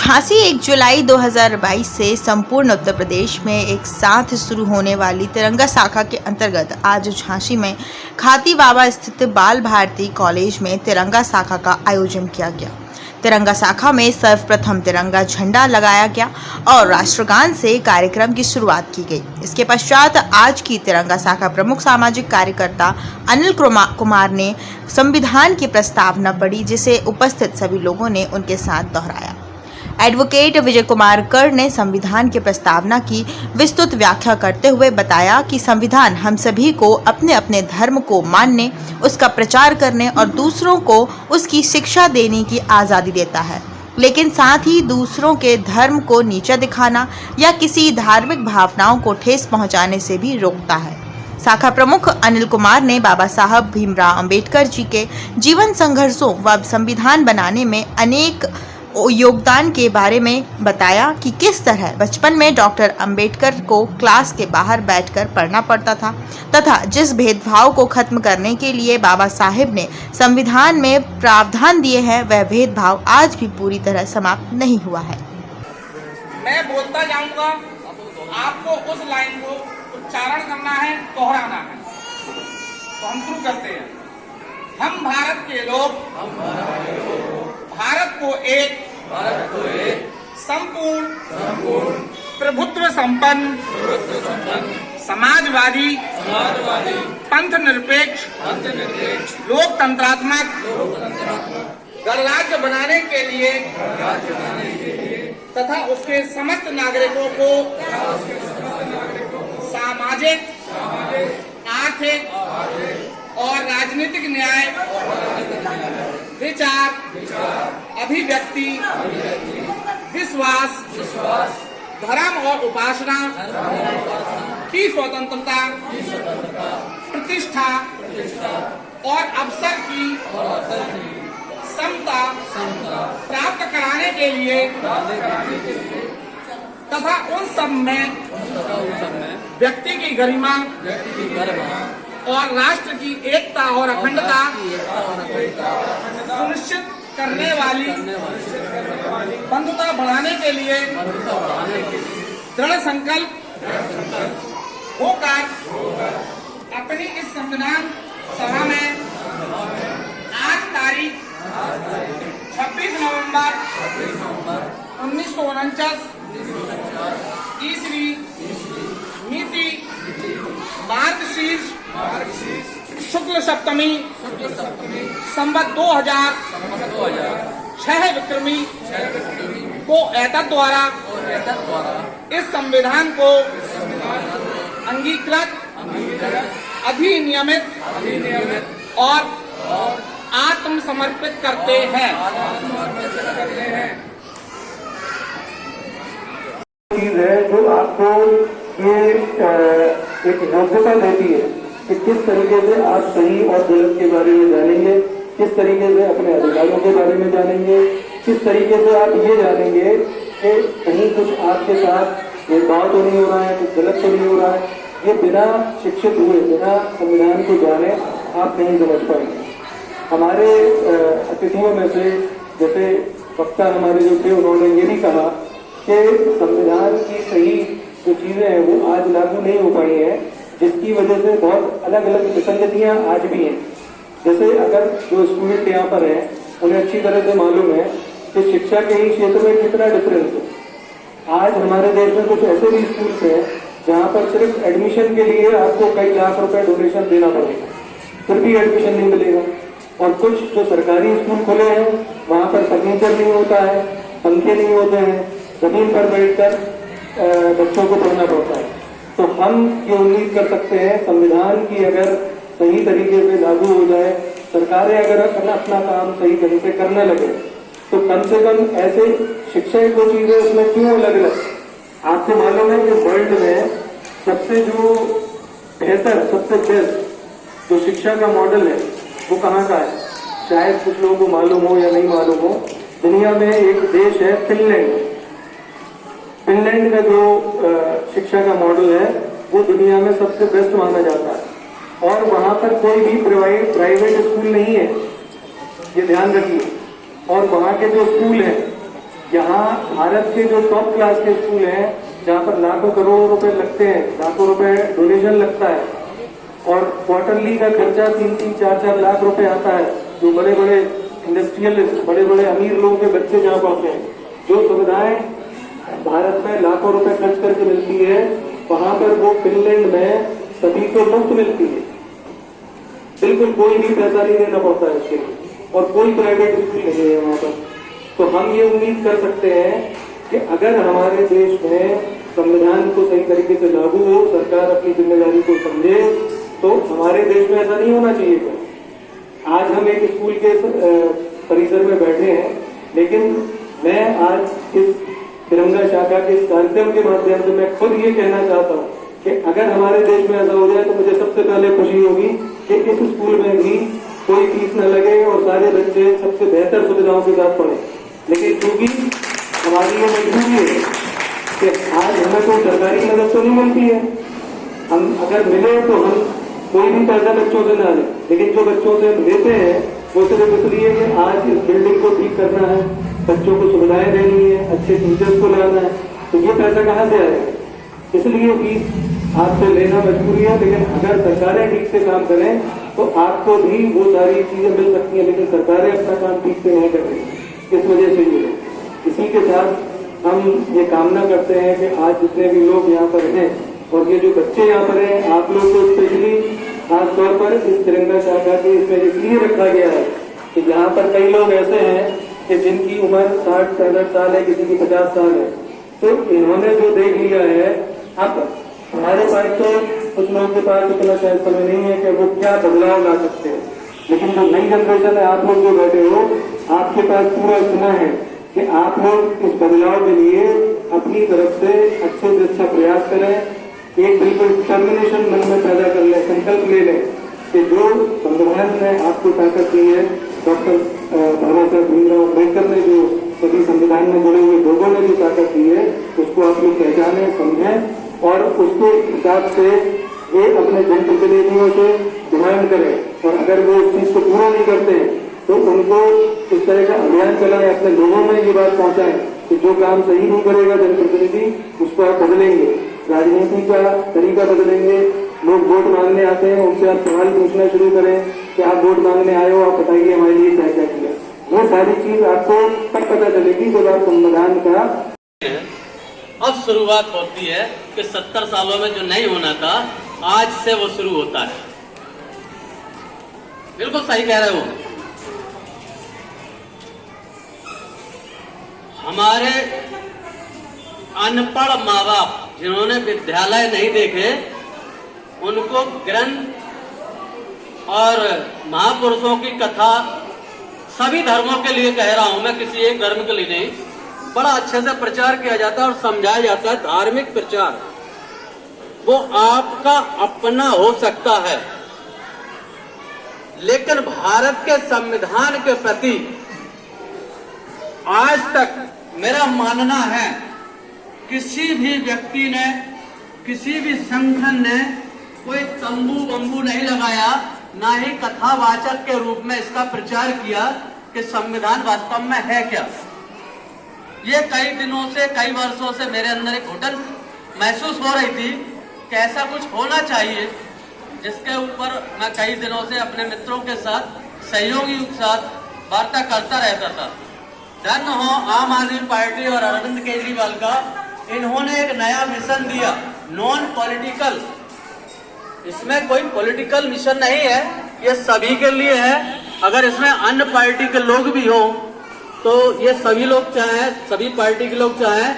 झांसी 1 जुलाई 2022 से संपूर्ण उत्तर प्रदेश में एक साथ शुरू होने वाली तिरंगा शाखा के अंतर्गत आज झांसी में खाती बाबा स्थित बाल भारती कॉलेज में तिरंगा शाखा का आयोजन किया गया। तिरंगा शाखा में सर्वप्रथम तिरंगा झंडा लगाया गया और राष्ट्रगान से कार्यक्रम की शुरुआत की गई। इसके पश्चात आज की तिरंगा शाखा प्रमुख सामाजिक कार्यकर्ता अनिल कुमार ने संविधान की प्रस्तावना पढ़ी, जिसे उपस्थित सभी लोगों ने उनके साथ दोहराया। एडवोकेट विजय कुमार कर ने संविधान की प्रस्तावना की विस्तृत व्याख्या करते हुए बताया कि संविधान हम सभी को अपने अपने धर्म को मानने, उसका प्रचार करने और दूसरों को उसकी शिक्षा देने की आज़ादी देता है, लेकिन साथ ही दूसरों के धर्म को नीचा दिखाना या किसी धार्मिक भावनाओं को ठेस पहुंचाने से भी रोकता है। शाखा प्रमुख अनिल कुमार ने बाबा साहब भीमराव अंबेडकर जी के जीवन संघर्षों व संविधान बनाने में अनेक योगदान के बारे में बताया कि किस तरह बचपन में डॉक्टर अंबेडकर को क्लास के बाहर बैठकर पढ़ना पड़ता था तथा जिस भेदभाव को खत्म करने के लिए बाबा साहेब ने संविधान में प्रावधान दिए हैं, वह भेदभाव आज भी पूरी तरह समाप्त नहीं हुआ है। मैं बोलता जाऊंगा, आपको उस लाइन को उच्चारण करना है, दोहराना है। तो हम शुरू करते हैं। हम भारत के लोग भारत को एक संपूर्ण प्रभुत्व संपन्न समाजवादी पंथ निरपेक्ष लोकतंत्रात्मक गणराज्य बनाने के लिए तथा उसके समस्त नागरिकों को सामाजिक, आर्थिक और राजनीतिक न्याय, विचार, अभिव्यक्ति, विश्वास, धर्म और उपासना की स्वतंत्रता, प्रतिष्ठा और अवसर की समता प्राप्त कराने के लिए तथा उन सब में व्यक्ति की गरिमा और राष्ट्र की एकता और अखंडता सुनिश्चित करने वाली बंधुता बढ़ाने के लिए दृढ़ संकल्प होकर अपनी इस संविधान सभा में आज तारीख 26 नवंबर 1949 ईस्वी मिति मार्गशीर्ष शुक्ल सप्तमी संवत 2006 विक्रमी को एतद द्वारा इस संविधान को अंगीकृत, अधिनियमित और आत्मसमर्पित करते हैं। चीज है जो आपको ये एक योग्यता देती है कि किस तरीके से आप सही और गलत के बारे में जानेंगे, किस तरीके से अपने अधिकारों के बारे में जानेंगे, किस तरीके से आप ये जानेंगे कि कहीं कुछ आपके साथ भेदभाव तो नहीं हो रहा है, कुछ गलत तो नहीं हो रहा है। ये बिना शिक्षित हुए, बिना संविधान को जाने आप नहीं समझ पाएंगे। हमारे अतिथियों में से जैसे वक्ता हमारे जो थे, उन्होंने ये भी कहा कि संविधान की सही जो चीजें हैं वो आज लागू नहीं हो पाई हैं, जिसकी वजह से बहुत अलग अलग विसंगतियां आज भी हैं। जैसे अगर जो स्टूडेंट यहाँ पर हैं उन्हें अच्छी तरह से मालूम है कि शिक्षा के ही क्षेत्र में कितना डिफरेंस है। आज हमारे देश में कुछ ऐसे भी स्कूल्स हैं जहाँ पर सिर्फ एडमिशन के लिए आपको कई लाख रुपए डोनेशन देना पड़ेगा, फिर भी एडमिशन नहीं मिलेगा। और कुछ जो सरकारी स्कूल खुले हैं वहाँ पर फर्नीचर नहीं होता है, पंखे नहीं होते हैं, जमीन पर बैठकर बच्चों को पढ़ना पड़ता है। तो हम ये उम्मीद कर सकते हैं संविधान की अगर सही तरीके से लागू हो जाए, सरकारें अगर अपना काम सही ढंग से करने लगे, तो कम से कम ऐसे शिक्षा की जो चीजें उसमें क्यों अलग अलग। आपको मालूम है कि वर्ल्ड में सबसे जो बेहतर, सबसे बेस्ट जो शिक्षा का मॉडल है वो कहाँ का है? शायद कुछ लोगों को मालूम हो या नहीं मालूम हो, दुनिया में एक देश है फिनलैंड। फिनलैंड का जो शिक्षा का मॉडल है वो दुनिया में सबसे बेस्ट माना जाता है और वहां पर कोई भी प्राइवेट स्कूल नहीं है, ये ध्यान रखिए। और वहां के जो स्कूल हैं यहाँ भारत के जो टॉप क्लास के स्कूल हैं, जहाँ पर लाखों करोड़ों रुपए लगते हैं, लाखों रुपए डोनेशन लगता है और क्वार्टरली का खर्चा 3-3, 4-4 लाख रुपए आता है, जो बड़े बड़े इंडस्ट्रियलिस्ट, बड़े बड़े अमीर लोगों के बच्चे जहाँ पढ़ते हैं, जो सुविधाएं भारत में लाखों रुपए खर्च करके मिलती है, वहां पर वो फिनलैंड में सभी को मुफ्त मिलती है। बिल्कुल कोई भी पैसा नहीं देना पड़ता है इसके लिए और कोई प्राइवेट स्कूल नहीं है वहां पर। तो हम ये उम्मीद कर सकते हैं कि अगर हमारे देश में संविधान को सही तरीके से लागू हो, सरकार अपनी जिम्मेदारी को समझे, तो हमारे देश में ऐसा नहीं होना चाहिए। आज हम एक स्कूल के परिसर में बैठे हैं, लेकिन मैं आज इस तिरंगा शाखा के इस कार्यक्रम के माध्यम से मैं खुद ये कहना चाहता हूँ कि अगर हमारे देश में ऐसा हो जाए तो मुझे सबसे पहले खुशी होगी कि इस स्कूल में भी कोई फीस न लगे और सारे बच्चे सबसे बेहतर सुविधाओं के साथ पढ़े। लेकिन क्योंकि हमारी ये मजबूरी है कि आज हमें कोई सरकारी मदद तो नहीं मिलती है, हम अगर मिले तो हम कोई भी पैसा बच्चों से ना ले, लेकिन जो बच्चों से हम लेते हैं वो सिर्फ इसलिए कि आज इस बिल्डिंग को ठीक करना है, बच्चों को सुविधाएं देनी है, अच्छे टीचर्स को लाना है, तो ये पैसा कहाँ से आएगा? इसलिए फीस आपसे लेना मजबूरी है। लेकिन अगर सरकारें ठीक से काम करें तो आपको भी वो सारी चीजें मिल सकती हैं, लेकिन सरकारें अपना काम ठीक से नहीं कर रही। इस वजह से ये इसी के साथ हम ये कामना करते हैं कि आज जितने भी लोग यहाँ पर हैं और ये जो बच्चे यहाँ पर हैं, आप लोग को स्पेशली खास तौर पर इस तिरंगा शाखा के इसमें इसलिए रखा गया है कि यहाँ पर कई लोग ऐसे हैं कि जिनकी उम्र 60-65 साल है, किसी की 50 साल है। तो इन्होंने जो देख लिया है, अब हमारे पास तो कुछ लोगों के पास इतना शायद समय नहीं है कि वो क्या बदलाव ला सकते हैं, लेकिन जो नई जनरेशन है, आप लोग जो बैठे हो, आपके पास पूरा समय है कि आप लोग इस बदलाव के लिए अपनी तरफ से अच्छे अच्छा प्रयास करें। एक बिल्कुल डिटर्मिनेशन मन में पैदा कर लें, संकल्प ले लें कि जो संविधान ने आपको ताकत दी है, डॉक्टर बाबा साहब भीमराव अम्बेडकर ने जो सभी संविधान में जुड़े हुए लोगों ने जो ताकत दी है, उसको आप लोग पहचाने, समझें और उसके हिसाब से ये अपने जनप्रतिनिधियों से डिमांड करें। और अगर वो उस चीज को पूरा नहीं करते हैं तो उनको इस तरह का अभियान चलाएं, अपने लोगों में ये बात पहुंचाएं कि जो काम सही नहीं करेगा जनप्रतिनिधि, उसको आप बदलेंगे, राजनीति का तरीका बदलेंगे। लोग वोट मांगने आते हैं, उनसे आप सवाल पूछना शुरू करें कि आप वोट मांगने आए हो, आप बताइए हमारे लिए क्या क्या किया। वो सारी चीज आपको तब पता चलेगी जब आप संविधान का अब शुरुआत होती है कि 70 सालों में जो नहीं होना था, आज से वो शुरू होता है। बिल्कुल सही कह रहे हो। हमारे अनपढ़ माँ बाप जिन्होंने विद्यालय नहीं देखे, उनको ग्रंथ और महापुरुषों की कथा सभी धर्मों के लिए कह रहा हूं मैं, किसी एक धर्म के लिए नहीं, बड़ा अच्छे से प्रचार किया जाता है और समझाया जाता है। धार्मिक प्रचार वो आपका अपना हो सकता है, लेकिन भारत के संविधान के प्रति आज तक मेरा मानना है किसी भी व्यक्ति ने, किसी भी संगठन ने कोई तंबू बंबू नहीं लगाया, ना ही कथावाचक के रूप में इसका प्रचार किया कि संविधान वास्तव में है क्या। ये कई दिनों से, कई वर्षों से मेरे अंदर एक घुटन महसूस हो रही थी कि ऐसा कुछ होना चाहिए, जिसके ऊपर मैं कई दिनों से अपने मित्रों के साथ, सहयोगियों के साथ वार्ता करता रहता था। धन्य हो आम आदमी पार्टी और अरविंद केजरीवाल का, इन्होंने एक नया मिशन दिया, नॉन पॉलिटिकल। इसमें कोई पॉलिटिकल मिशन नहीं है, ये सभी के लिए है। अगर इसमें अन्य पार्टी के लोग भी हो तो ये सभी लोग चाहें, सभी पार्टी के लोग चाहें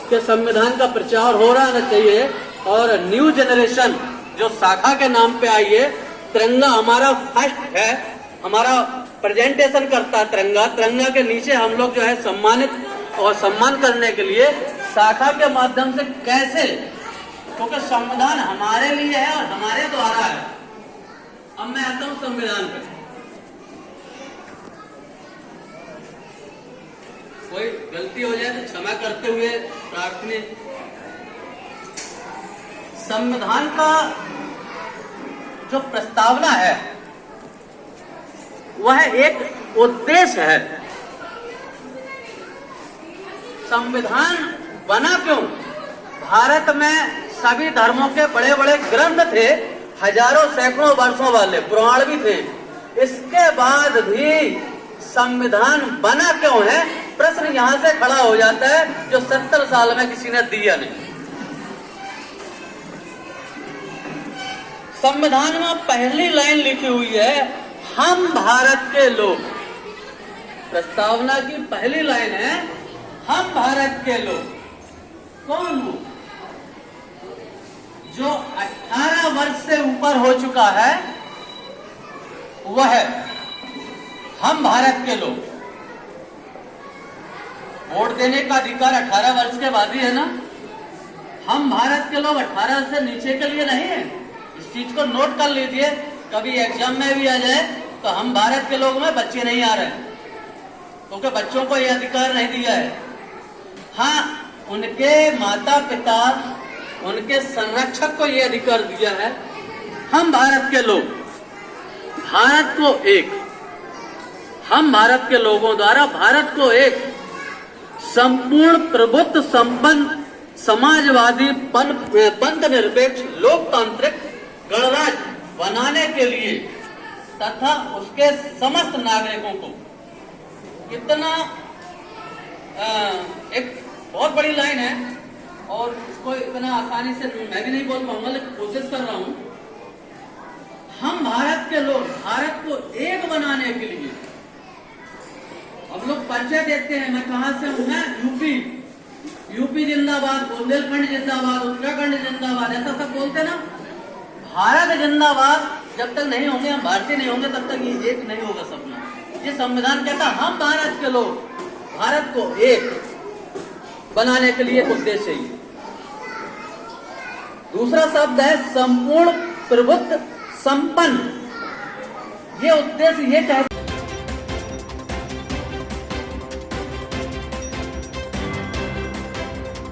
कि संविधान का प्रचार हो रहना चाहिए। और न्यू जनरेशन जो शाखा के नाम पे आई है, तिरंगा हमारा फर्स्ट है, हमारा प्रेजेंटेशन करता है तिरंगा। तिरंगा के नीचे हम लोग जो है सम्मानित और सम्मान करने के लिए शाखा के माध्यम से कैसे, क्योंकि संविधान हमारे लिए है और हमारे द्वारा है। अब मैं आता हूं संविधान पे। कोई गलती हो जाए तो क्षमा करते हुए प्रार्थना। संविधान का जो प्रस्तावना है वह एक उद्देश्य है संविधान बना क्यों? भारत में सभी धर्मों के बड़े बड़े ग्रंथ थे, हजारों सैकड़ों वर्षों वाले पुराण भी थे। इसके बाद भी संविधान बना क्यों है? प्रश्न यहां से खड़ा हो जाता है, जो 70 साल में किसी ने दिया नहीं। संविधान में पहली लाइन लिखी हुई है, हम भारत के लोग। प्रस्तावना की पहली लाइन है, हम भारत के लोग। कौन लोग? जो 18 वर्ष से ऊपर हो चुका है वह हम भारत के लोग। वोट देने का अधिकार 18 वर्ष के बाद ही है ना। हम भारत के लोग 18 से नीचे के लिए नहीं है। इस चीज को नोट कर लीजिए, कभी एग्जाम में भी आ जाए तो हम भारत के लोग में बच्चे नहीं आ रहे, क्योंकि बच्चों को यह अधिकार नहीं दिया है। हाँ, उनके माता पिता, उनके संरक्षक को यह अधिकार दिया है। हम भारत के लोग, भारत को एक, हम भारत के लोगों द्वारा भारत को एक संपूर्ण प्रभुत्व संपन्न समाजवादी पंथ निरपेक्ष लोकतांत्रिक गणराज्य बनाने के लिए तथा उसके समस्त नागरिकों को, इतना एक बहुत बड़ी लाइन है और इसको इतना आसानी से मैं भी नहीं बोल पाऊंगा, लेकिन कोशिश कर रहा हूं। हम भारत के लोग भारत को एक बनाने के लिए, अब लोग परिचय देते हैं, मैं कहां से हूं? मैं यूपी जिंदाबाद, बुंदेलखंड जिंदाबाद, उत्तराखंड जिंदाबाद, ऐसा सब बोलते ना। भारत जिंदाबाद जब तक नहीं होंगे, हम भारतीय नहीं होंगे, तब तक ये एक नहीं होगा सपना। ये संविधान कहता हम भारत के लोग भारत को एक बनाने के लिए उद्देश्य ही। दूसरा शब्द है संपूर्ण प्रभुत्व संपन्न। ये उद्देश्य ये कहता